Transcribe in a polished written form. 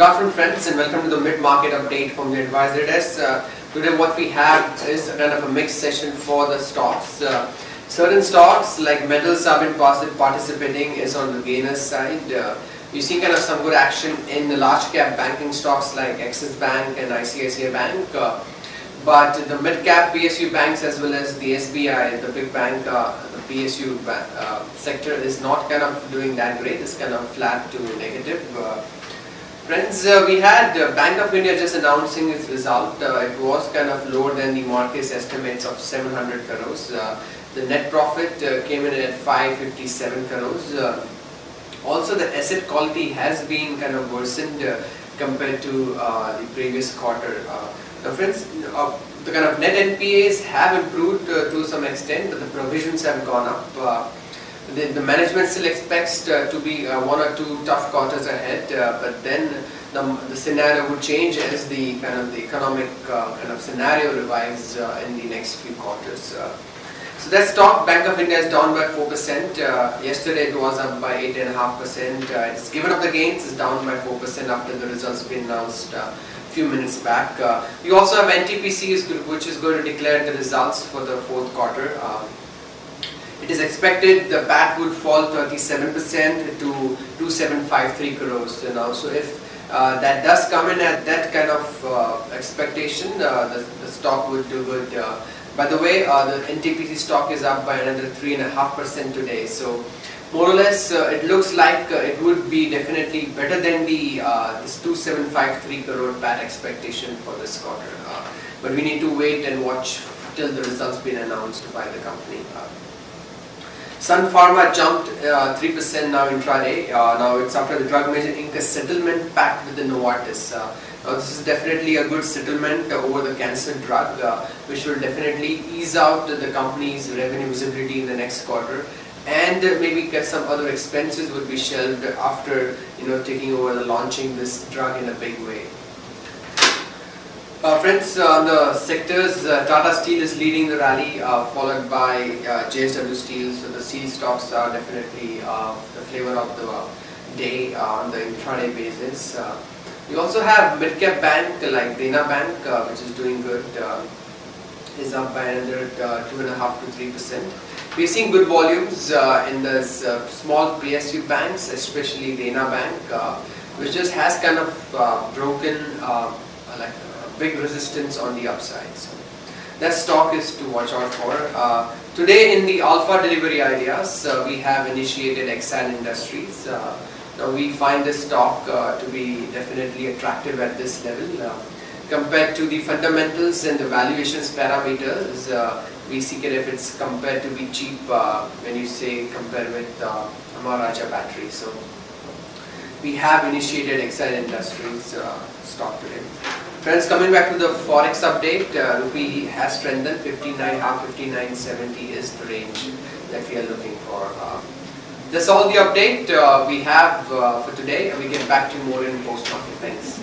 Good afternoon friends and welcome to the mid-market update from the advisory desk. Today what we have is a kind of a mixed session for the stocks. Certain stocks like metals have been participating is on the gainer side. You've seen kind of some good action in the large cap banking stocks like Axis Bank and ICICI Bank. But the mid-cap PSU banks as well as the SBI, the big bank, the PSU sector is not kind of doing that great. It's kind of flat to negative. Friends, we had Bank of India just announcing its result. It was kind of lower than the market's estimates of 700 crores. The net profit came in at 557 crores. Also, the asset quality has been kind of worsened compared to the previous quarter. Now friends, the kind of net NPAs have improved to some extent, but the provisions have gone up. The management still expects to be one or two tough quarters ahead, but then the scenario would change as the economic kind of scenario revives in the next few quarters. So that stock, Bank of India, is down by 4%. Yesterday it was up by 8.5%. It's given up the gains, it's down by 4% after the results been announced a few minutes back. We also have NTPC, which is going to declare the results for the fourth quarter. It is expected the PAT would fall 37% to 2753 crores now. So if that does come in at that kind of expectation, the stock would do good. By the way, the NTPC stock is up by another 3.5% today. So more or less, it looks like it would be definitely better than the this 2753 crore PAT expectation for this quarter. But we need to wait and watch till the results been announced by the company. Sun Pharma jumped 3% now intraday. Now it's after the drug major Inc. settlement pact with the Novartis. Now this is definitely a good settlement over the cancer drug, which will definitely ease out the company's revenue visibility in the next quarter, and maybe get some other expenses would be shelved after taking over the launching this drug in a big way. Friends, on the sectors, Tata Steel is leading the rally, followed by JSW Steel. So the steel stocks are definitely the flavor of the day on the intraday basis. We also have mid-cap bank like Dena Bank, which is doing good, is up by another 2.5 to 3%. We're seeing good volumes in the small PSU banks, especially Dena Bank, which just has kind of broken like big resistance on the upside. So that stock is to watch out for. Today in the Alpha Delivery Ideas, we have initiated Exide Industries. Now we find this stock to be definitely attractive at this level. Compared to the fundamentals and the valuations parameters, we see that if it's compared to be cheap when you say compare with Amara Raja Battery. So we have initiated Exide Industries stock today. Friends, coming back to the Forex update, Rupee has strengthened. 59.5, 59.70 is the range that we are looking for. That's all the update we have for today. We get back to you more in post-market. Thanks.